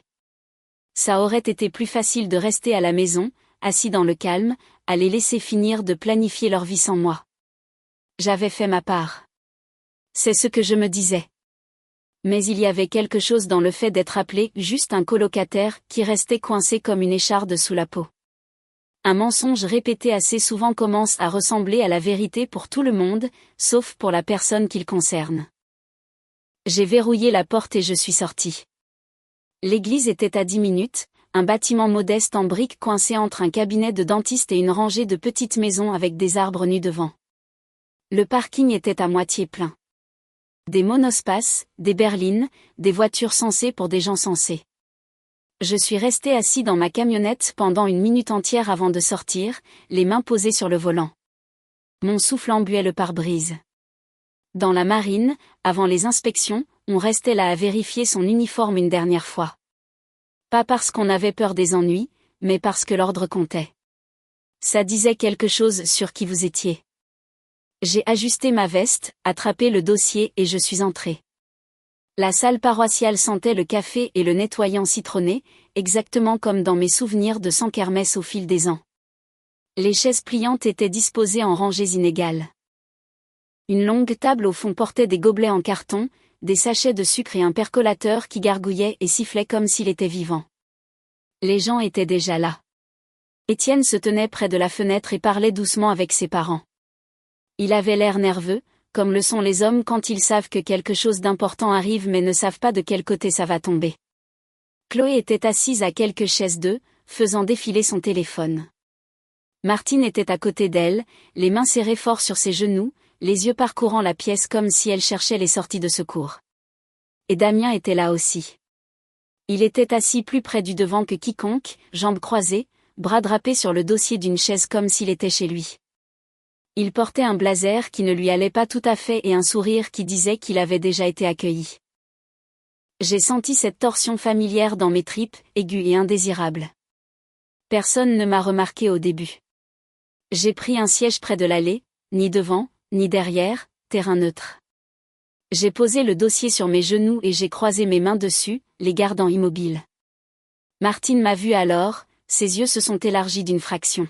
Ça aurait été plus facile de rester à la maison, assis dans le calme, à les laisser finir de planifier leur vie sans moi. J'avais fait ma part. C'est ce que je me disais. Mais il y avait quelque chose dans le fait d'être appelé juste un colocataire qui restait coincé comme une écharde sous la peau. Un mensonge répété assez souvent commence à ressembler à la vérité pour tout le monde, sauf pour la personne qu'il concerne. J'ai verrouillé la porte et je suis sortie. L'église était à 10 minutes, un bâtiment modeste en briques coincé entre un cabinet de dentiste et une rangée de petites maisons avec des arbres nus devant. Le parking était à moitié plein. Des monospaces, des berlines, des voitures sensées pour des gens sensés. Je suis resté assis dans ma camionnette pendant une minute entière avant de sortir, les mains posées sur le volant. Mon souffle embuait le pare-brise. Dans la marine, avant les inspections, on restait là à vérifier son uniforme une dernière fois. Pas parce qu'on avait peur des ennuis, mais parce que l'ordre comptait. Ça disait quelque chose sur qui vous étiez. J'ai ajusté ma veste, attrapé le dossier et je suis entré. La salle paroissiale sentait le café et le nettoyant citronné, exactement comme dans mes souvenirs de sang kermesse au fil des ans. Les chaises pliantes étaient disposées en rangées inégales. Une longue table au fond portait des gobelets en carton, des sachets de sucre et un percolateur qui gargouillait et sifflait comme s'il était vivant. Les gens étaient déjà là. Étienne se tenait près de la fenêtre et parlait doucement avec ses parents. Il avait l'air nerveux, comme le sont les hommes quand ils savent que quelque chose d'important arrive mais ne savent pas de quel côté ça va tomber. Chloé était assise à quelques chaises d'eux, faisant défiler son téléphone. Martine était à côté d'elle, les mains serrées fort sur ses genoux, les yeux parcourant la pièce comme si elle cherchait les sorties de secours. Et Damien était là aussi. Il était assis plus près du devant que quiconque, jambes croisées, bras drapés sur le dossier d'une chaise comme s'il était chez lui. Il portait un blazer qui ne lui allait pas tout à fait et un sourire qui disait qu'il avait déjà été accueilli. J'ai senti cette torsion familière dans mes tripes, aiguë et indésirable. Personne ne m'a remarqué au début. J'ai pris un siège près de l'allée, ni devant, ni derrière, terrain neutre. J'ai posé le dossier sur mes genoux et j'ai croisé mes mains dessus, les gardant immobiles. Martine m'a vu alors, ses yeux se sont élargis d'une fraction.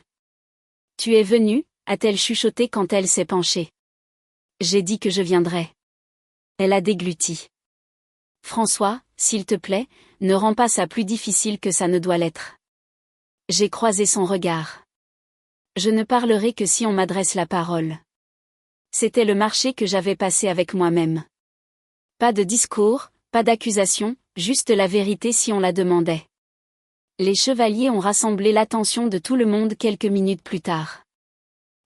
« Tu es venue ?» a-t-elle chuchoté quand elle s'est penchée. J'ai dit que je viendrais. Elle a dégluti. François, s'il te plaît, ne rends pas ça plus difficile que ça ne doit l'être. J'ai croisé son regard. Je ne parlerai que si on m'adresse la parole. C'était le marché que j'avais passé avec moi-même. Pas de discours, pas d'accusation, juste la vérité si on la demandait. Les chevaliers ont rassemblé l'attention de tout le monde quelques minutes plus tard.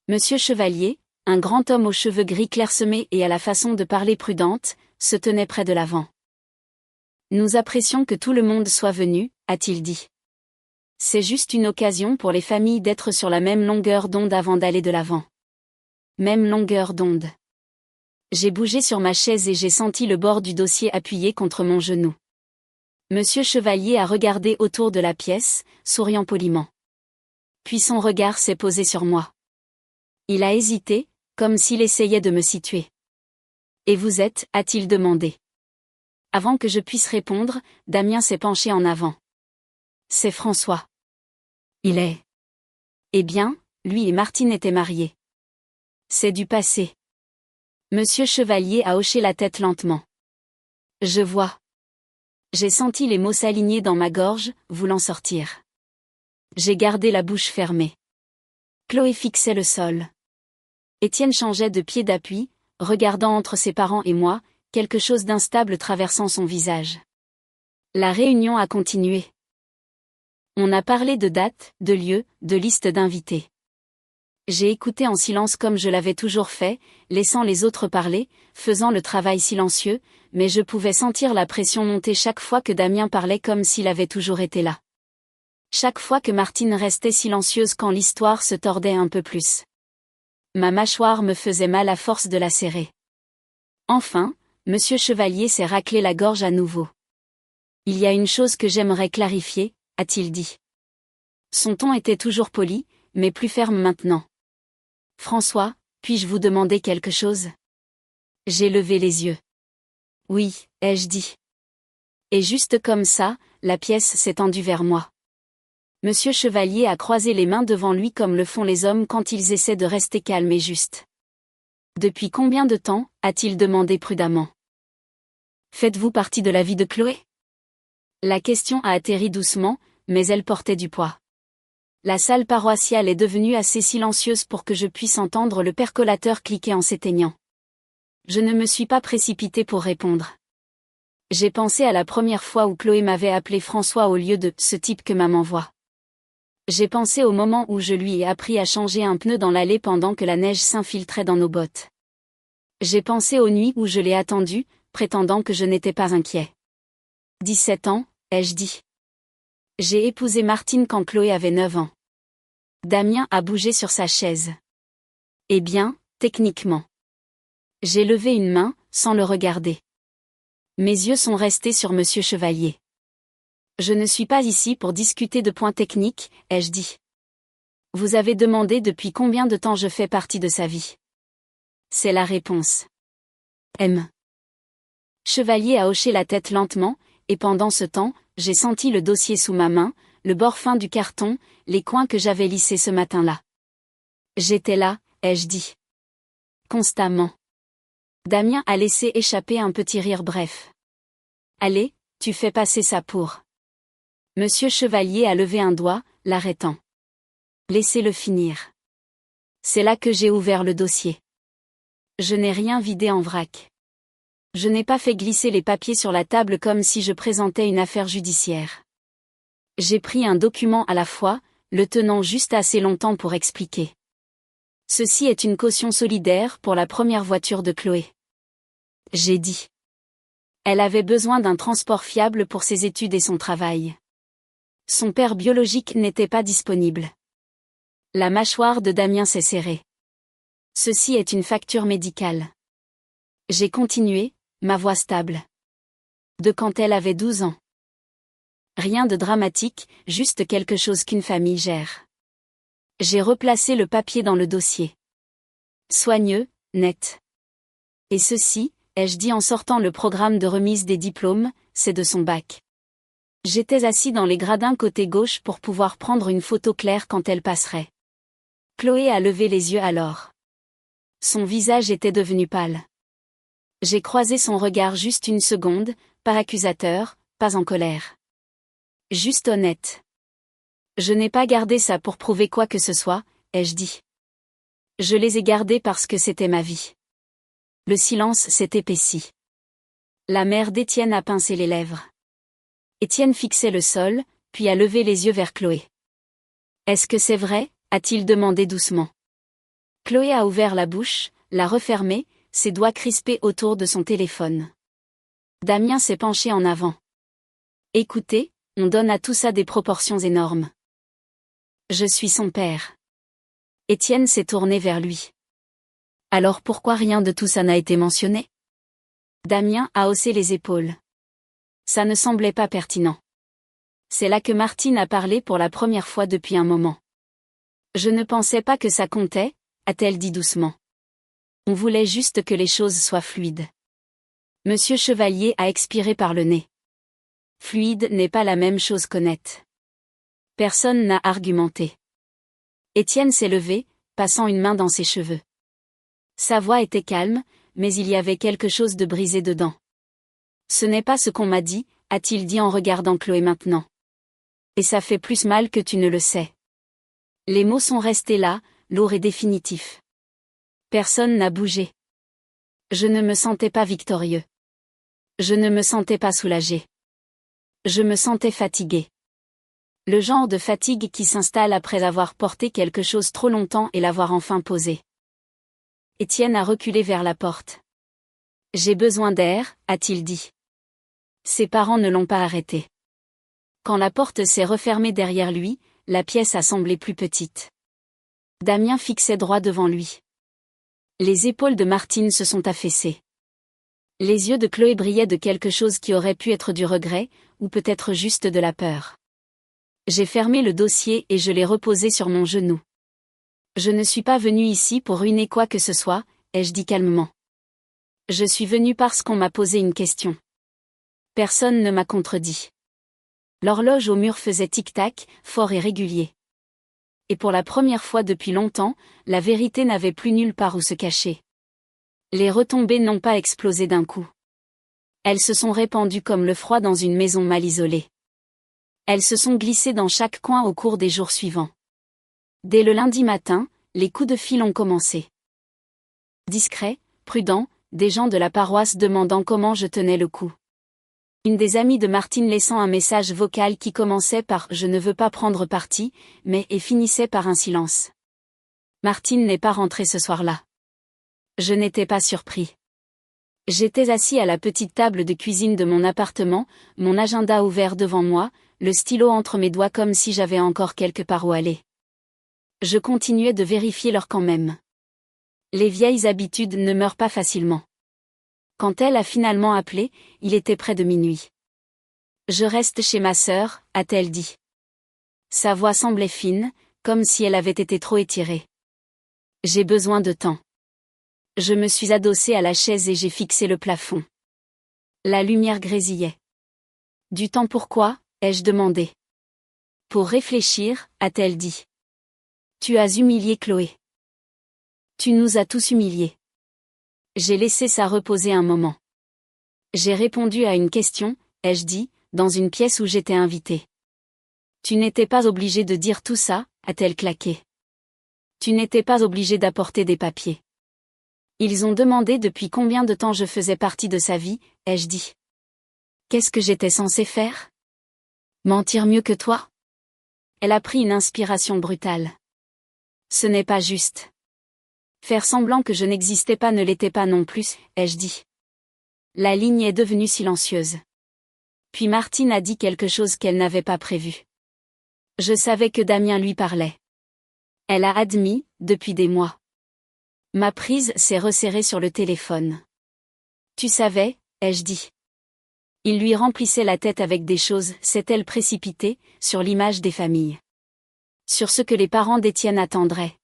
Monsieur Chevalier, un grand homme aux cheveux gris clairsemés et à la façon de parler prudente, se tenait près de l'avant. Nous apprécions que tout le monde soit venu, a-t-il dit. C'est juste une occasion pour les familles d'être sur la même longueur d'onde avant d'aller de l'avant. Même longueur d'onde. J'ai bougé sur ma chaise et j'ai senti le bord du dossier appuyé contre mon genou. Monsieur Chevalier a regardé autour de la pièce, souriant poliment. Puis son regard s'est posé sur moi. Il a hésité, comme s'il essayait de me situer. « Et vous êtes ?» a-t-il demandé. Avant que je puisse répondre, Damien s'est penché en avant. « C'est François. » Il est. Eh bien, lui et Martine étaient mariés. C'est du passé. Monsieur Chevalier a hoché la tête lentement. Je vois. J'ai senti les mots s'aligner dans ma gorge, voulant sortir. J'ai gardé la bouche fermée. Chloé fixait le sol. Étienne changeait de pied d'appui, regardant entre ses parents et moi, quelque chose d'instable traversant son visage. La réunion a continué. On a parlé de date, de lieu, de liste d'invités. J'ai écouté en silence comme je l'avais toujours fait, laissant les autres parler, faisant le travail silencieux, mais je pouvais sentir la pression monter chaque fois que Damien parlait comme s'il avait toujours été là. Chaque fois que Martine restait silencieuse quand l'histoire se tordait un peu plus. Ma mâchoire me faisait mal à force de la serrer. Enfin, Monsieur Chevalier s'est raclé la gorge à nouveau. Il y a une chose que j'aimerais clarifier, a-t-il dit. Son ton était toujours poli, mais plus ferme maintenant. François, puis-je vous demander quelque chose? J'ai levé les yeux. Oui, ai-je dit. Et juste comme ça, la pièce s'est tendue vers moi. Monsieur Chevalier a croisé les mains devant lui comme le font les hommes quand ils essaient de rester calmes et justes. Depuis combien de temps, a-t-il demandé prudemment. Faites-vous partie de la vie de Chloé? La question a atterri doucement, mais elle portait du poids. La salle paroissiale est devenue assez silencieuse pour que je puisse entendre le percolateur cliquer en s'éteignant. Je ne me suis pas précipitée pour répondre. J'ai pensé à la première fois où Chloé m'avait appelé François au lieu de « ce type que maman voit ». J'ai pensé au moment où je lui ai appris à changer un pneu dans l'allée pendant que la neige s'infiltrait dans nos bottes. J'ai pensé aux nuits où je l'ai attendu, prétendant que je n'étais pas inquiet. 17 ans, ai-je dit. J'ai épousé Martine quand Chloé avait 9 ans. Damien a bougé sur sa chaise. Eh bien, techniquement. J'ai levé une main, sans le regarder. Mes yeux sont restés sur Monsieur Chevalier. Je ne suis pas ici pour discuter de points techniques, ai-je dit. Vous avez demandé depuis combien de temps je fais partie de sa vie. C'est la réponse. M. Chevalier a hoché la tête lentement, et pendant ce temps, j'ai senti le dossier sous ma main, le bord fin du carton, les coins que j'avais lissés ce matin-là. J'étais là, ai-je dit. Constamment. Damien a laissé échapper un petit rire bref. Allez, tu fais passer ça pour. Monsieur Chevalier a levé un doigt, l'arrêtant. Laissez-le finir. C'est là que j'ai ouvert le dossier. Je n'ai rien vidé en vrac. Je n'ai pas fait glisser les papiers sur la table comme si je présentais une affaire judiciaire. J'ai pris un document à la fois, le tenant juste assez longtemps pour expliquer. Ceci est une caution solidaire pour la première voiture de Chloé. J'ai dit. Elle avait besoin d'un transport fiable pour ses études et son travail. Son père biologique n'était pas disponible. La mâchoire de Damien s'est serrée. Ceci est une facture médicale. J'ai continué, ma voix stable. De quand elle avait 12 ans. Rien de dramatique, juste quelque chose qu'une famille gère. J'ai replacé le papier dans le dossier. Soigneux, net. Et ceci, ai-je dit en sortant le programme de remise des diplômes, c'est de son bac. J'étais assis dans les gradins côté gauche pour pouvoir prendre une photo claire quand elle passerait. Chloé a levé les yeux alors. Son visage était devenu pâle. J'ai croisé son regard juste une seconde, pas accusateur, pas en colère. Juste honnête. Je n'ai pas gardé ça pour prouver quoi que ce soit, ai-je dit. Je les ai gardés parce que c'était ma vie. Le silence s'est épaissi. La mère d'Étienne a pincé les lèvres. Étienne fixait le sol, puis a levé les yeux vers Chloé. Est-ce que c'est vrai ? A-t-il demandé doucement. Chloé a ouvert la bouche, l'a refermée, ses doigts crispés autour de son téléphone. Damien s'est penché en avant. Écoutez, on donne à tout ça des proportions énormes. Je suis son père. Étienne s'est tourné vers lui. Alors pourquoi rien de tout ça n'a été mentionné ? Damien a haussé les épaules. Ça ne semblait pas pertinent. C'est là que Martine a parlé pour la première fois depuis un moment. Je ne pensais pas que ça comptait, a-t-elle dit doucement. On voulait juste que les choses soient fluides. Monsieur Chevalier a expiré par le nez. Fluide n'est pas la même chose qu'honnête. Personne n'a argumenté. Étienne s'est levé, passant une main dans ses cheveux. Sa voix était calme, mais il y avait quelque chose de brisé dedans. Ce n'est pas ce qu'on m'a dit, a-t-il dit en regardant Chloé maintenant. Et ça fait plus mal que tu ne le sais. Les mots sont restés là, lourds et définitifs. Personne n'a bougé. Je ne me sentais pas victorieux. Je ne me sentais pas soulagé. Je me sentais fatigué. Le genre de fatigue qui s'installe après avoir porté quelque chose trop longtemps et l'avoir enfin posé. Étienne a reculé vers la porte. J'ai besoin d'air, a-t-il dit. Ses parents ne l'ont pas arrêté. Quand la porte s'est refermée derrière lui, la pièce a semblé plus petite. Damien fixait droit devant lui. Les épaules de Martine se sont affaissées. Les yeux de Chloé brillaient de quelque chose qui aurait pu être du regret, ou peut-être juste de la peur. J'ai fermé le dossier et je l'ai reposé sur mon genou. Je ne suis pas venu ici pour ruiner quoi que ce soit, ai-je dit calmement. Je suis venu parce qu'on m'a posé une question. Personne ne m'a contredit. L'horloge au mur faisait tic-tac, fort et régulier. Et pour la première fois depuis longtemps, la vérité n'avait plus nulle part où se cacher. Les retombées n'ont pas explosé d'un coup. Elles se sont répandues comme le froid dans une maison mal isolée. Elles se sont glissées dans chaque coin au cours des jours suivants. Dès le lundi matin, les coups de fil ont commencé. Discrets, prudents, des gens de la paroisse demandant comment je tenais le coup. Une des amies de Martine laissant un message vocal qui commençait par « Je ne veux pas prendre parti », mais et finissait par un silence. Martine n'est pas rentrée ce soir-là. Je n'étais pas surpris. J'étais assis à la petite table de cuisine de mon appartement, mon agenda ouvert devant moi, le stylo entre mes doigts comme si j'avais encore quelque part où aller. Je continuais de vérifier l'heure quand même. Les vieilles habitudes ne meurent pas facilement. Quand elle a finalement appelé, il était près de minuit. Je reste chez ma sœur, a-t-elle dit. Sa voix semblait fine, comme si elle avait été trop étirée. J'ai besoin de temps. Je me suis adossée à la chaise et j'ai fixé le plafond. La lumière grésillait. Du temps pourquoi, ai-je demandé. Pour réfléchir, a-t-elle dit. Tu as humilié Chloé. Tu nous as tous humiliés. J'ai laissé ça reposer un moment. J'ai répondu à une question, ai-je dit, dans une pièce où j'étais invitée. Tu n'étais pas obligé de dire tout ça, a-t-elle claqué. Tu n'étais pas obligé d'apporter des papiers. Ils ont demandé depuis combien de temps je faisais partie de sa vie, ai-je dit. Qu'est-ce que j'étais censée faire? Mentir mieux que toi? Elle a pris une inspiration brutale. Ce n'est pas juste. Faire semblant que je n'existais pas ne l'était pas non plus, ai-je dit. La ligne est devenue silencieuse. Puis Martine a dit quelque chose qu'elle n'avait pas prévu. Je savais que Damien lui parlait. Elle a admis, depuis des mois. Ma prise s'est resserrée sur le téléphone. Tu savais, ai-je dit. Il lui remplissait la tête avec des choses, s'est-elle précipitée, sur l'image des familles. Sur ce que les parents d'Étienne attendraient.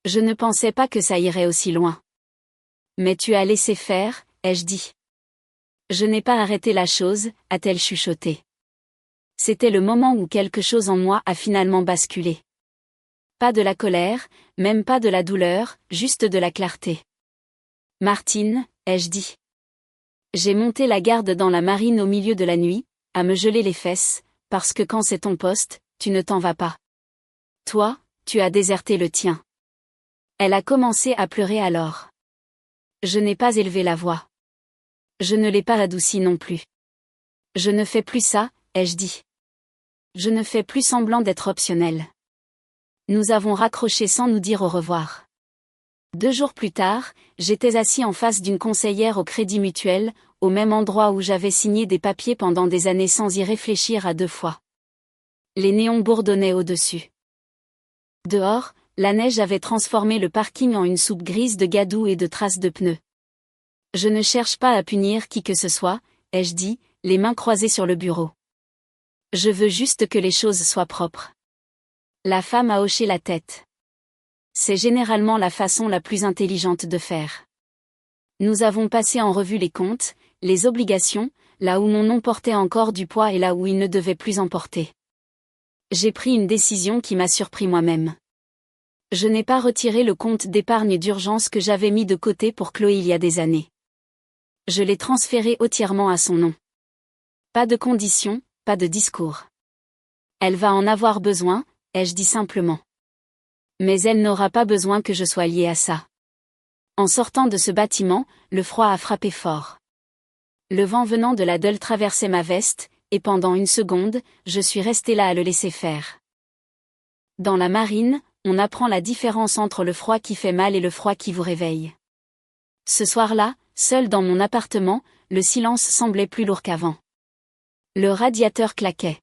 Je ne pensais pas que ça irait aussi loin. Mais tu as laissé faire, ai-je dit. Je n'ai pas arrêté la chose, a-t-elle chuchoté. C'était le moment où quelque chose en moi a finalement basculé. Pas de la colère, même pas de la douleur, juste de la clarté. Martine, ai-je dit. J'ai monté la garde dans la marine au milieu de la nuit, à me geler les fesses, parce que quand c'est ton poste, tu ne t'en vas pas. Toi, tu as déserté le tien. Elle a commencé à pleurer alors. Je n'ai pas élevé la voix. Je ne l'ai pas adoucie non plus. Je ne fais plus ça, ai-je dit. Je ne fais plus semblant d'être optionnel. Nous avons raccroché sans nous dire au revoir. 2 jours plus tard, j'étais assis en face d'une conseillère au Crédit Mutuel, au même endroit où j'avais signé des papiers pendant des années sans y réfléchir à 2 fois. Les néons bourdonnaient au-dessus. Dehors, la neige avait transformé le parking en une soupe grise de gadou et de traces de pneus. Je ne cherche pas à punir qui que ce soit, ai-je dit, les mains croisées sur le bureau. Je veux juste que les choses soient propres. La femme a hoché la tête. C'est généralement la façon la plus intelligente de faire. Nous avons passé en revue les comptes, les obligations, là où mon nom portait encore du poids et là où il ne devait plus en porter. J'ai pris une décision qui m'a surpris moi-même. Je n'ai pas retiré le compte d'épargne d'urgence que j'avais mis de côté pour Chloé il y a des années. Je l'ai transféré entièrement à son nom. Pas de conditions, pas de discours. Elle va en avoir besoin, ai-je dit simplement. Mais elle n'aura pas besoin que je sois liée à ça. En sortant de ce bâtiment, le froid a frappé fort. Le vent venant de la Deule traversait ma veste, et pendant 1 seconde, je suis restée là à le laisser faire. Dans la marine, on apprend la différence entre le froid qui fait mal et le froid qui vous réveille. Ce soir-là, seul dans mon appartement, le silence semblait plus lourd qu'avant. Le radiateur claquait.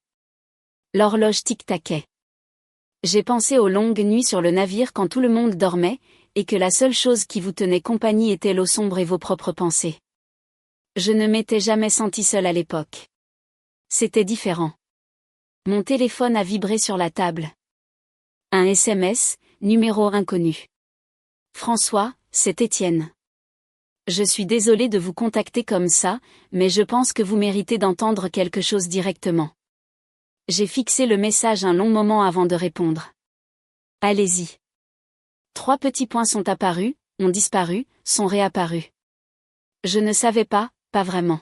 L'horloge tic-taquait. J'ai pensé aux longues nuits sur le navire quand tout le monde dormait, et que la seule chose qui vous tenait compagnie était l'eau sombre et vos propres pensées. Je ne m'étais jamais sentie seule à l'époque. C'était différent. Mon téléphone a vibré sur la table. Un SMS, numéro inconnu. François, c'est Étienne. Je suis désolée de vous contacter comme ça, mais je pense que vous méritez d'entendre quelque chose directement. J'ai fixé le message un long moment avant de répondre. Allez-y. 3 petits points sont apparus, ont disparu, sont réapparus. Je ne savais pas, pas vraiment.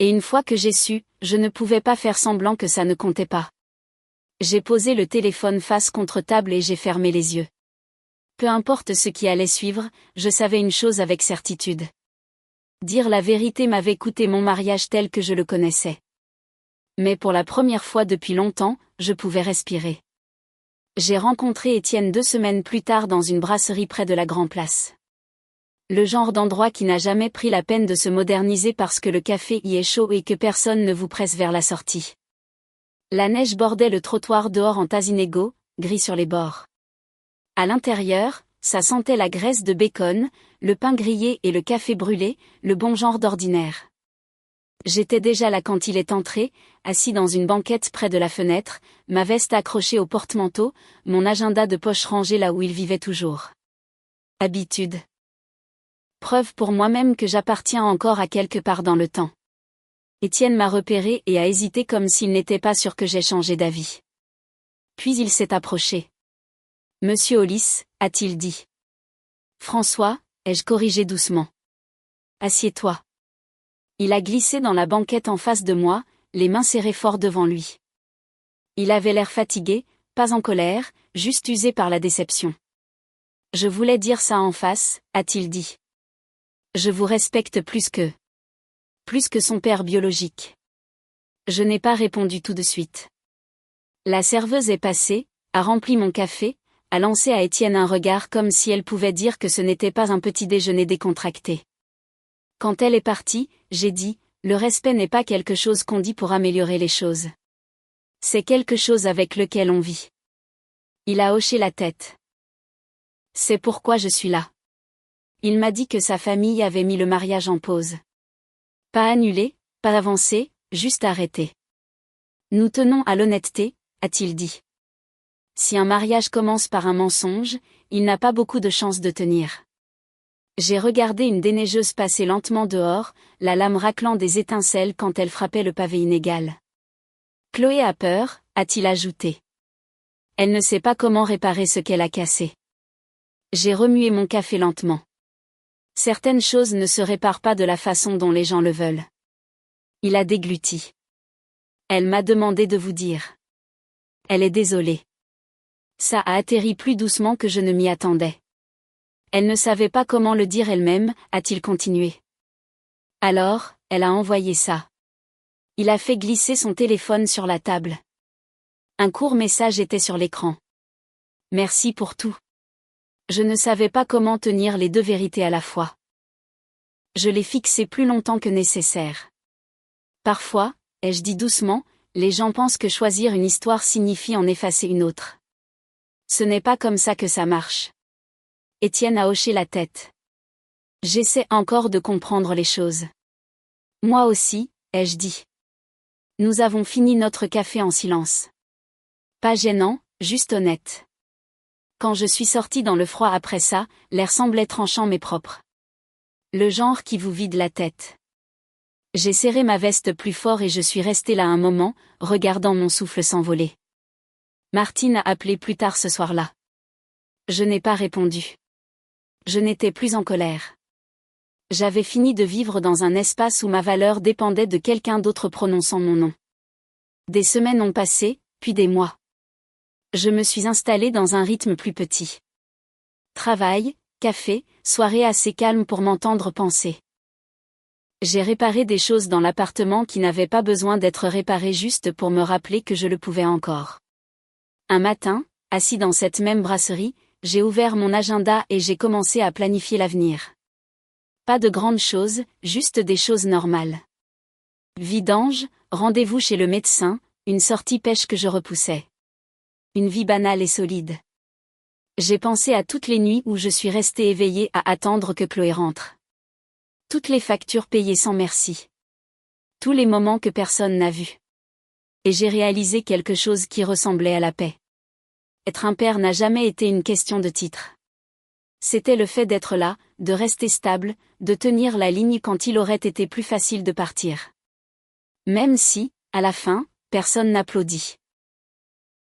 Et une fois que j'ai su, je ne pouvais pas faire semblant que ça ne comptait pas. J'ai posé le téléphone face contre table et j'ai fermé les yeux. Peu importe ce qui allait suivre, je savais une chose avec certitude. Dire la vérité m'avait coûté mon mariage tel que je le connaissais. Mais pour la première fois depuis longtemps, je pouvais respirer. J'ai rencontré Étienne 2 semaines plus tard dans une brasserie près de la Grand Place. Le genre d'endroit qui n'a jamais pris la peine de se moderniser parce que le café y est chaud et que personne ne vous presse vers la sortie. La neige bordait le trottoir dehors en tas inégaux, gris sur les bords. À l'intérieur, ça sentait la graisse de bacon, le pain grillé et le café brûlé, le bon genre d'ordinaire. J'étais déjà là quand il est entré, assis dans une banquette près de la fenêtre, ma veste accrochée au porte-manteau, mon agenda de poche rangé là où il vivait toujours. Habitude. Preuve pour moi-même que j'appartiens encore à quelque part dans le temps. Étienne m'a repéré et a hésité comme s'il n'était pas sûr que j'ai changé d'avis. Puis il s'est approché. Monsieur Hollis, a-t-il dit. François, ai-je corrigé doucement. Assieds-toi. Il a glissé dans la banquette en face de moi, les mains serrées fort devant lui. Il avait l'air fatigué, pas en colère, juste usé par la déception. Je voulais dire ça en face, a-t-il dit. Je vous respecte plus que son père biologique. Je n'ai pas répondu tout de suite. La serveuse est passée, a rempli mon café, a lancé à Étienne un regard comme si elle pouvait dire que ce n'était pas un petit déjeuner décontracté. Quand elle est partie, j'ai dit, le respect n'est pas quelque chose qu'on dit pour améliorer les choses. C'est quelque chose avec lequel on vit. Il a hoché la tête. C'est pourquoi je suis là. Il m'a dit que sa famille avait mis le mariage en pause. Pas annulé, pas avancé, juste arrêté. Nous tenons à l'honnêteté, a-t-il dit. Si un mariage commence par un mensonge, il n'a pas beaucoup de chances de tenir. J'ai regardé une déneigeuse passer lentement dehors, la lame raclant des étincelles quand elle frappait le pavé inégal. Chloé a peur, a-t-il ajouté. Elle ne sait pas comment réparer ce qu'elle a cassé. J'ai remué mon café lentement. Certaines choses ne se réparent pas de la façon dont les gens le veulent. Il a dégluti. Elle m'a demandé de vous dire. Elle est désolée. Ça a atterri plus doucement que je ne m'y attendais. Elle ne savait pas comment le dire elle-même, a-t-il continué. Alors, elle a envoyé ça. Il a fait glisser son téléphone sur la table. Un court message était sur l'écran. Merci pour tout. Je ne savais pas comment tenir les deux vérités à la fois. Je l'ai fixé plus longtemps que nécessaire. Parfois, ai-je dit doucement, les gens pensent que choisir une histoire signifie en effacer une autre. Ce n'est pas comme ça que ça marche. Étienne a hoché la tête. J'essaie encore de comprendre les choses. Moi aussi, ai-je dit. Nous avons fini notre café en silence. Pas gênant, juste honnête. Quand je suis sortie dans le froid après ça, l'air semblait tranchant mais propre. Le genre qui vous vide la tête. J'ai serré ma veste plus fort et je suis restée là un moment, regardant mon souffle s'envoler. Martine a appelé plus tard ce soir-là. Je n'ai pas répondu. Je n'étais plus en colère. J'avais fini de vivre dans un espace où ma valeur dépendait de quelqu'un d'autre prononçant mon nom. Des semaines ont passé, puis des mois. Je me suis installée dans un rythme plus petit. Travail, café, soirée assez calme pour m'entendre penser. J'ai réparé des choses dans l'appartement qui n'avaient pas besoin d'être réparées juste pour me rappeler que je le pouvais encore. Un matin, assis dans cette même brasserie, j'ai ouvert mon agenda et j'ai commencé à planifier l'avenir. Pas de grandes choses, juste des choses normales. Vidange, rendez-vous chez le médecin, une sortie pêche que je repoussais. Une vie banale et solide. J'ai pensé à toutes les nuits où je suis restée éveillée à attendre que Chloé rentre. Toutes les factures payées sans merci. Tous les moments que personne n'a vus. Et j'ai réalisé quelque chose qui ressemblait à la paix. Être un père n'a jamais été une question de titre. C'était le fait d'être là, de rester stable, de tenir la ligne quand il aurait été plus facile de partir. Même si, à la fin, personne n'applaudit.